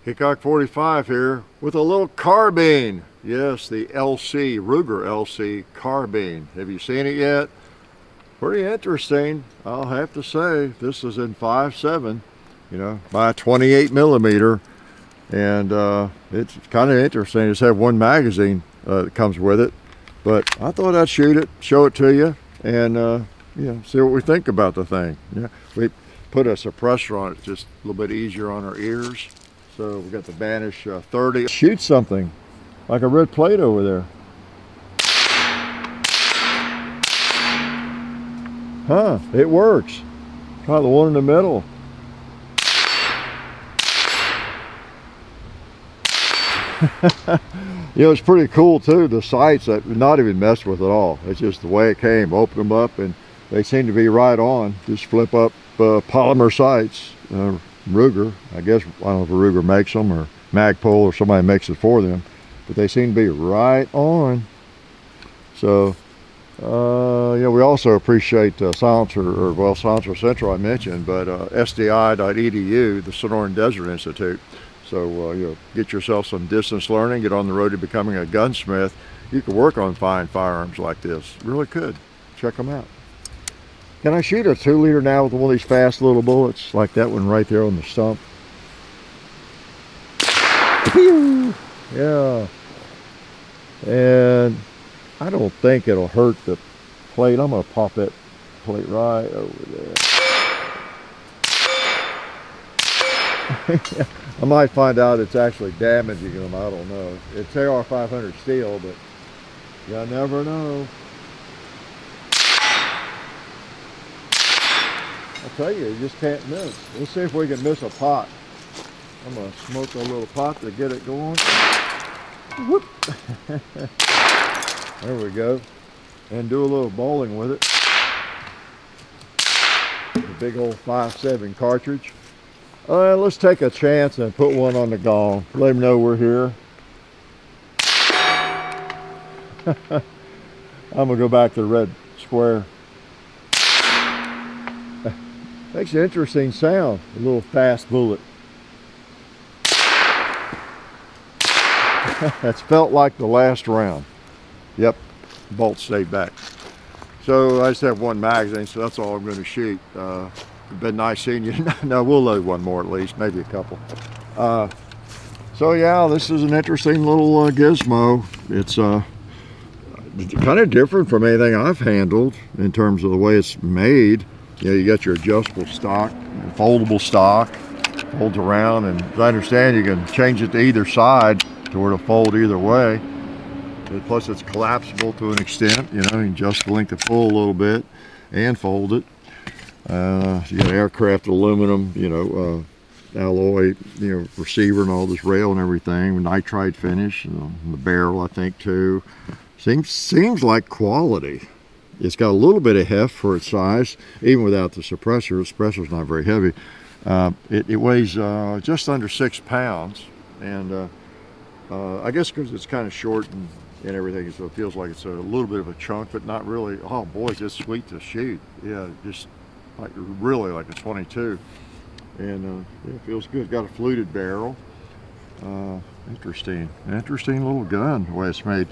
Hickok 45 here with a little carbine. Yes, the LC, Ruger LC Carbine. Have you seen it yet? Pretty interesting, I'll have to say. This is in 5.7, you know, by 28 millimeter. And it's kind of interesting. Just have one magazine that comes with it. But I thought I'd shoot it, show it to you, and you know, see what we think about the thing. Yeah, we put a suppressor on it, just a little bit easier on our ears. So we got the Banish 30. Shoot something like a red plate over there. Huh, it works. Try the one in the middle. You know, it's pretty cool too. The sights that not even messed with at all. It's just the way it came. Open them up and they seem to be right on. Just flip up polymer sights. Ruger, I guess, I don't know if Ruger makes them or Magpul or somebody makes it for them, but they seem to be right on. So yeah, we also appreciate Silencer, or well, Silencer Central I mentioned, but SDI.edu, the Sonoran Desert Institute. So you know, get yourself some distance learning, get on the road to becoming a gunsmith. You could work on fine firearms like this. Really could. Check them out. Can I shoot a 2-liter now with one of these fast little bullets like that one right there on the stump? Pew! Yeah. And I don't think it'll hurt the plate. I'm going to pop that plate right over there. I might find out it's actually damaging them. I don't know. It's AR-500 steel, but you never know. I'll tell you, you just can't miss. Let's see if we can miss a pot. I'm going to smoke a little pot to get it going. Whoop. There we go. And do a little bowling with it. The big old 5.7 cartridge. Let's take a chance and put one on the gong. Let them know we're here. I'm going to go back to the red square. Makes an interesting sound, a little fast bullet. That's felt like the last round. Yep, bolt stayed back. So I just have one magazine, so that's all I'm going to shoot. It's been nice seeing you. No, we'll load one more at least, maybe a couple. So yeah, this is an interesting little gizmo. It's kind of different from anything I've handled in terms of the way it's made. You know, you got your adjustable stock, foldable stock, folds around, and as I understand, you can change it to either side to where it'll fold either way. And plus, it's collapsible to an extent. You know, you can adjust the length of pull a little bit and fold it. You got aircraft aluminum, you know, alloy, you know, receiver and all this rail and everything, nitride finish, you know, and the barrel, I think, too. Seems like quality. It's got a little bit of heft for its size, even without the suppressor. The suppressor's not very heavy. It weighs just under 6 pounds, and I guess because it's kind of short and everything, so it feels like it's a little bit of a chunk, but not really. Oh boy, it's just sweet to shoot. Yeah, just like really like a 22, and yeah, it feels good. Got a fluted barrel. Interesting little gun the way it's made.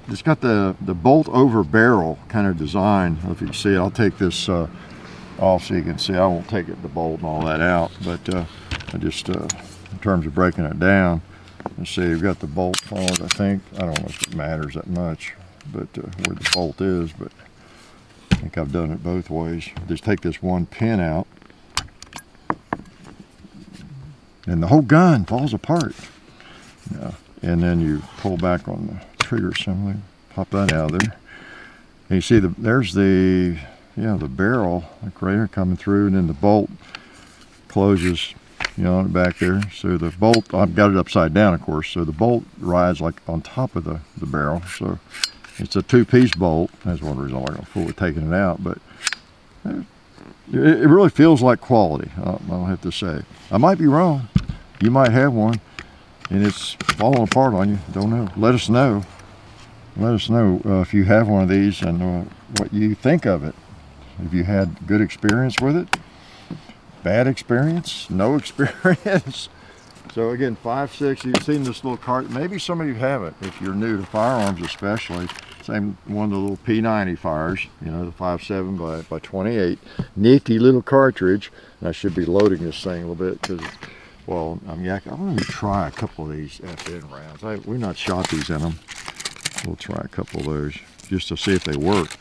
It's got the bolt over barrel kind of design. I don't know if you can see it. I'll take this off so you can see. I won't take the bolt and all that out, but I just in terms of breaking it down, let's see, we've got the bolt forward. I think, I don't know if it matters that much, but where the bolt is, but I think I've done it both ways. Just take this one pin out and the whole gun falls apart. Yeah. And then you pull back on the trigger assembly, pop that out of there. And you see there's the barrel like right here coming through, and then the bolt closes, you know, back there. So the bolt, I've got it upside down, of course, so the bolt rides like on top of the barrel. So it's a 2-piece bolt. That's one reason I'm not going to fool with taking it out, but it really feels like quality, I'll have to say. I might be wrong. You might have one and it's falling apart on you. Don't know. Let us know. Let us know if you have one of these and what you think of it. Have you had good experience with it? Bad experience? No experience? So again, 5.6, you've seen this little cart. Maybe some of you haven't, if you're new to firearms especially. Same one of the little P90 fires, you know, the 5.7 by 28. Nifty little cartridge. And I should be loading this thing a little bit because, well, I'm going to try a couple of these FN rounds. We've not shot these in them. We'll try a couple of those just to see if they work.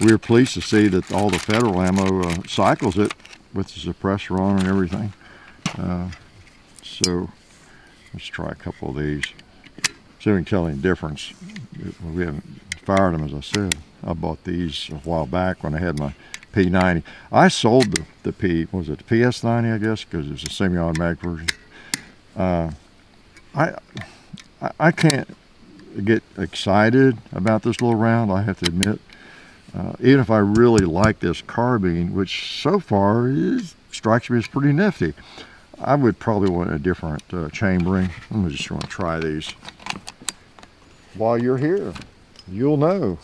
We were pleased to see that all the federal ammo cycles it with the suppressor on and everything. So let's try a couple of these. See if we can tell any difference. We haven't fired them, as I said. I bought these a while back when I had my P90. I sold the PS90, I guess, because it's a semi-automatic version. I can't get excited about this little round, I have to admit. Even if I really like this carbine, which so far strikes me as pretty nifty, I would probably want a different chambering. I'm just going to try these. While you're here, you'll know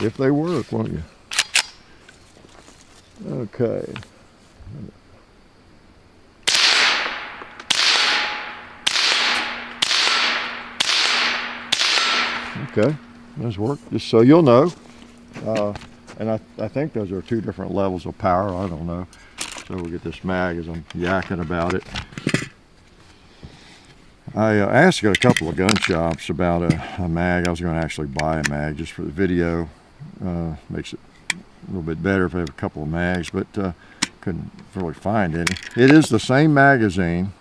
if they work, won't you? Okay. Okay, those work, just so you'll know. And I think those are two different levels of power. I don't know. So we'll get this mag as I'm yakking about it. I asked at a couple of gun shops about a mag. I was going to actually buy a mag just for the video. Makes it a little bit better if I have a couple of mags, but couldn't really find any. It is the same magazine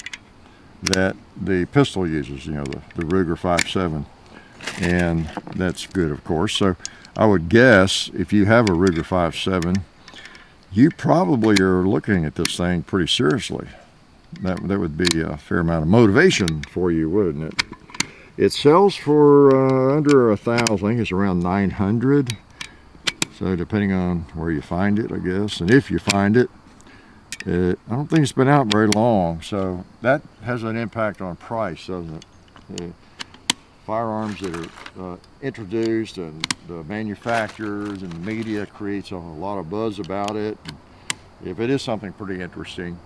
that the pistol uses, you know, the Ruger 5.7, and that's good, of course. So I would guess if you have a Ruger 5.7, you probably are looking at this thing pretty seriously. That would be a fair amount of motivation for you, wouldn't it? It sells for under 1,000. I think it's around 900. So depending on where you find it, I guess, and if you find it, I don't think it's been out very long. So that has an impact on price, doesn't it? Firearms that are introduced and the manufacturers and the media creates a lot of buzz about it. If it is something pretty interesting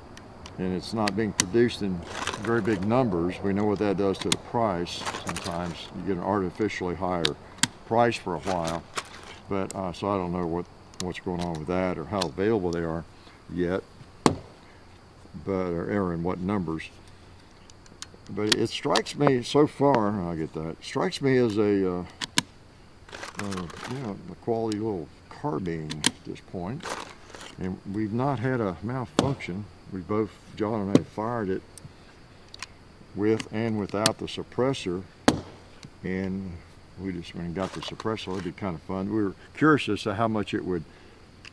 and it's not being produced in very big numbers, we know what that does to the price. Sometimes you get an artificially higher price for a while, but so I don't know what's going on with that or how available they are yet, but or in what numbers. But it strikes me so far, I get that, it strikes me as a quality little carbine at this point. And we've not had a malfunction. We both, John and I, fired it with and without the suppressor. And we just went and got the suppressor. It'd be kind of fun. We were curious as to how much it would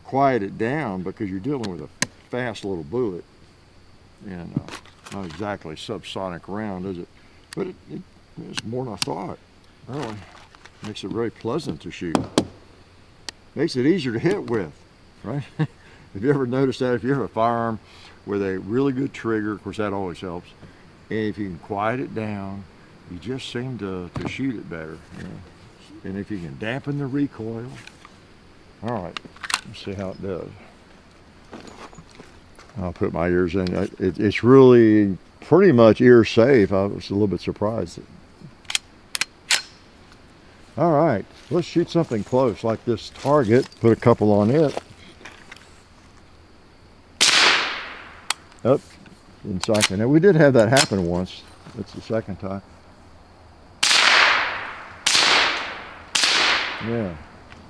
quiet it down because you're dealing with a fast little bullet. And not exactly subsonic round, is it? But it's more than I thought. Really makes it very pleasant to shoot. Makes it easier to hit with, right? Have you ever noticed that? If you have a firearm with a really good trigger, of course that always helps, and if you can quiet it down, you just seem to shoot it better. You know? And if you can dampen the recoil, all right, let's see how it does. I'll put my ears in. It's really pretty much ear safe. I was a little bit surprised. All right, let's shoot something close like this target. Put a couple on it. Up in cycling. Now we did have that happen once. That's the second time. Yeah,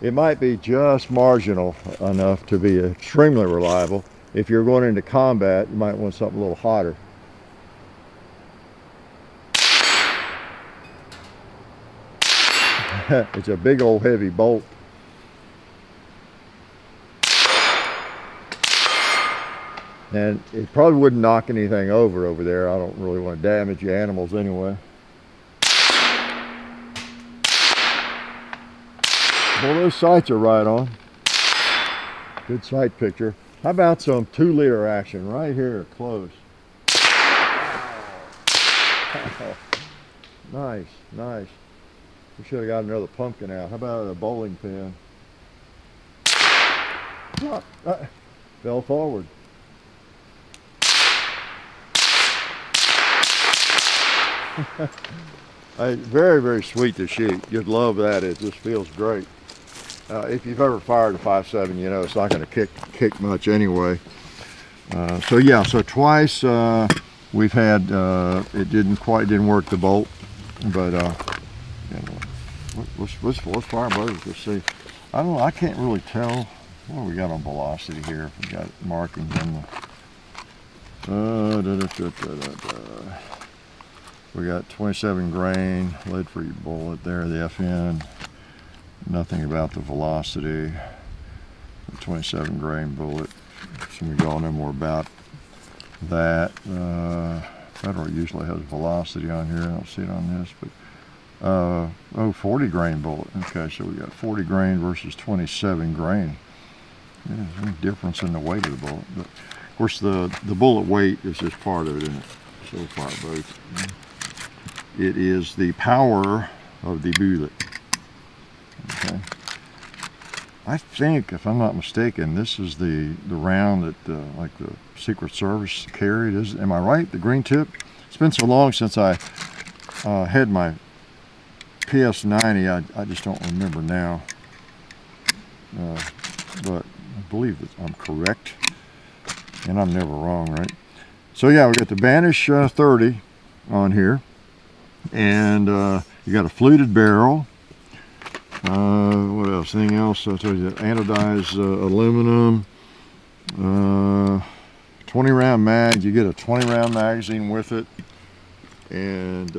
it might be just marginal enough to be extremely reliable. If you're going into combat, you might want something a little hotter. It's a big old heavy bolt. And it probably wouldn't knock anything over there. I don't really want to damage the animals anyway. Well, those sights are right on. Good sight picture. How about some 2-liter action right here, close. Nice, nice. We should have got another pumpkin out. How about a bowling pin? Fell forward. Very, very sweet to shoot. You'd love that. It just feels great. If you've ever fired a 5.7, you know it's not going to kick much anyway. So yeah, so twice we've had it didn't work the bolt, but let's fire both. Let's see. I don't know. I can't really tell what we got on velocity here. We got markings on the. We got 27 grain lead-free bullet there. The FN. Nothing about the velocity. The 27 grain bullet. Some of y'all know more about that. Federal usually has velocity on here. I don't see it on this, but 40 grain bullet. Okay, so we got 40 grain versus 27 grain. Yeah, there's a difference in the weight of the bullet, but of course the bullet weight is just part of it, isn't it? So far both. It is the power of the bullet. Okay. I think, if I'm not mistaken, this is the round that like the Secret Service carried. Am I right? The green tip. It's been so long since I had my PS90. I just don't remember now. But I believe that I'm correct, and I'm never wrong, right? So yeah, we got the Banish 30 on here, and you got a fluted barrel. What else? Anything else? I told you that anodized aluminum. 20 round mag. You get a 20 round magazine with it, and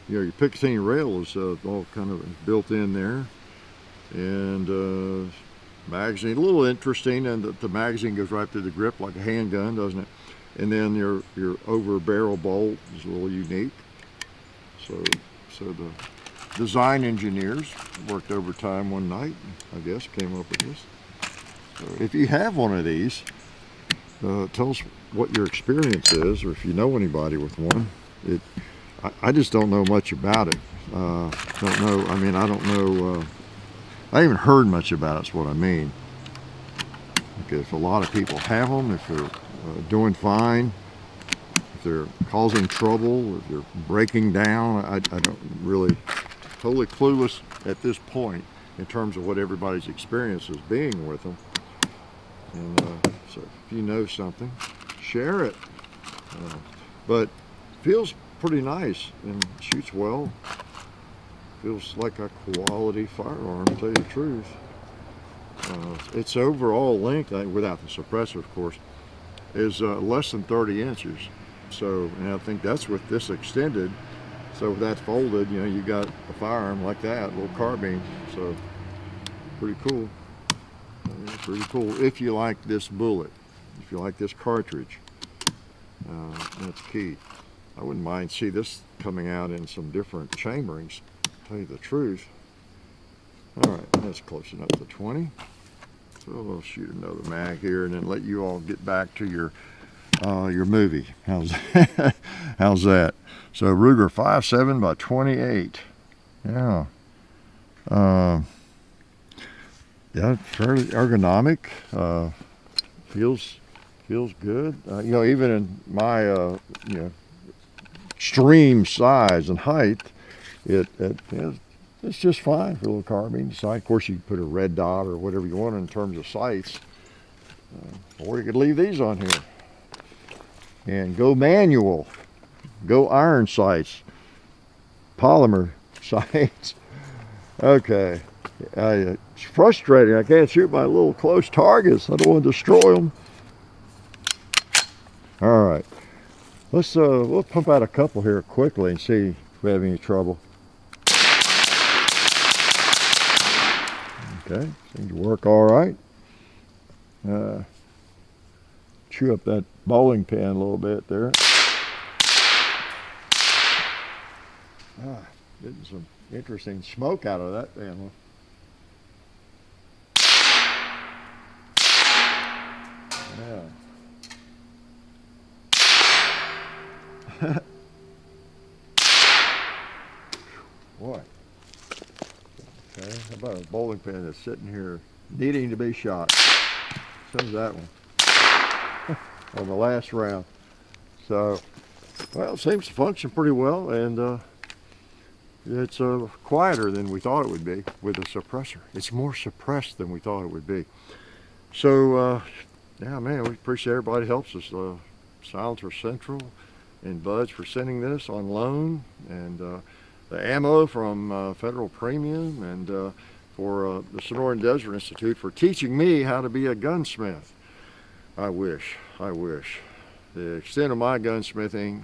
your Picatinny rail is all kind of built in there, and magazine, a little interesting, and the magazine goes right through the grip like a handgun, doesn't it? And then your over barrel bolt is a little unique. So the design engineers worked overtime one night, I guess, came up with this. So if you have one of these, tell us what your experience is, or if you know anybody with one. I just don't know much about it. Don't know. I mean, I don't know. I haven't heard much about it. Is what I mean. Okay, if a lot of people have them, if they're doing fine, if they're causing trouble, if they're breaking down, I don't really. Totally clueless at this point in terms of what everybody's experience is being with them. And so if you know something, share it. But feels pretty nice and shoots well. Feels like a quality firearm, to tell you the truth. Its overall length, without the suppressor of course, is less than 30 inches. So, and I think that's with this extended. So if that's folded, you know, you got a firearm like that, a little carbine. So pretty cool. Pretty cool if you like this bullet, if you like this cartridge. That's key. I wouldn't mind see this coming out in some different chamberings, to tell you the truth. All right, that's close enough to 20. So we'll shoot another mag here and then let you all get back to your movie. How's how's that? So Ruger 5.7 by 28. Yeah. Yeah, fairly ergonomic. Feels good. You know, even in my you know, extreme size and height, it's just fine for a little carbine sight. Of course, you can put a red dot or whatever you want in terms of sights, or you could leave these on here and go manual. Go iron sights, polymer sights. Okay, it's frustrating. I can't shoot my little close targets. I don't want to destroy them. All right, we'll pump out a couple here quickly and see if we have any trouble. Okay, seems to work all right. Chew up that bowling pin a little bit there. Getting some interesting smoke out of that damn one. Yeah. Boy. Okay, how about a bowling pin that's sitting here needing to be shot? So's that one. On the last round. So Well, it seems to function pretty well, and it's quieter than we thought it would be with a suppressor. It's more suppressed than we thought it would be. So, yeah, man, we appreciate everybody helps us. Silencer Central and Buds for sending this on loan, and the ammo from Federal Premium, and for the Sonoran Desert Institute for teaching me how to be a gunsmith. I wish. The extent of my gunsmithing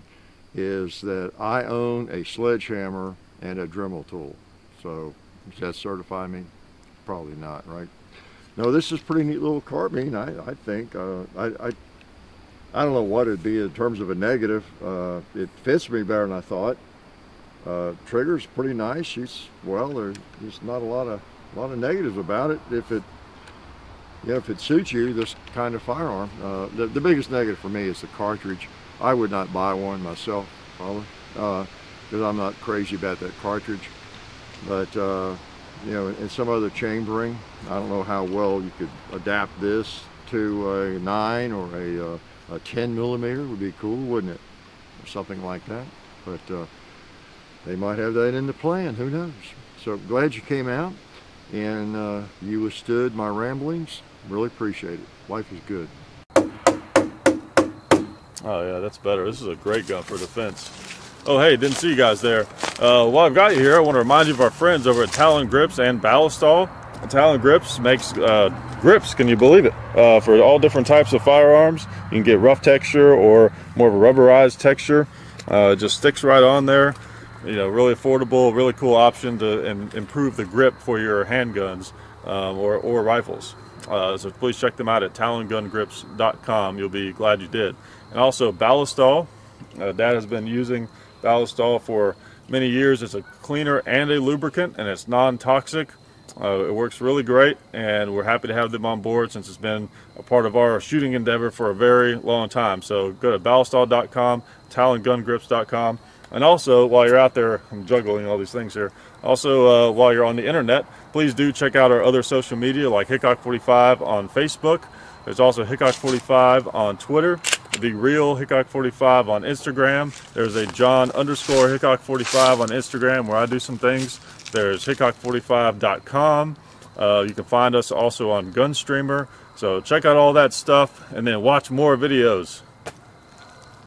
is that I own a sledgehammer and a Dremel tool. So, does that certify me? Probably not, right? No, this is a pretty neat little carbine, I think. I don't know what it'd be in terms of a negative. It fits me better than I thought. Trigger's pretty nice. Shoots well. There's not a lot of negatives about it. If it suits you, this kind of firearm. The biggest negative for me is the cartridge. I would not buy one myself, probably, because I'm not crazy about that cartridge. But you know, in some other chambering, I don't know how well you could adapt this to a 9 or a 10 millimeter. Would be cool, wouldn't it? Or something like that. But they might have that in the plan. Who knows? So glad you came out and you withstood my ramblings. Really appreciate it. Life is good. Oh yeah, that's better. This is a great gun for defense. Oh hey, didn't see you guys there. While I've got you here, I want to remind you of our friends over at Talon Grips and Ballistol. Talon Grips makes grips, can you believe it, for all different types of firearms. You can get rough texture or more of a rubberized texture. It just sticks right on there. You know, really affordable, really cool option to improve the grip for your handguns or rifles. So please check them out at talongungrips.com. You'll be glad you did. And also Ballistol. Dad has been using Ballistol for many years. It's a cleaner and a lubricant, and it's non-toxic. It works really great, and we're happy to have them on board since it's been a part of our shooting endeavor for a very long time. So go to ballistol.com, talongungrips.com, and also while you're out there, I'm juggling all these things here. Also, while you're on the internet, please do check out our other social media like Hickok45 on Facebook. There's also Hickok45 on Twitter. The real Hickok45 on Instagram. There's a John_Hickok45 on Instagram where I do some things. There's Hickok45.com. You can find us also on Gunstreamer. So check out all that stuff and then watch more videos.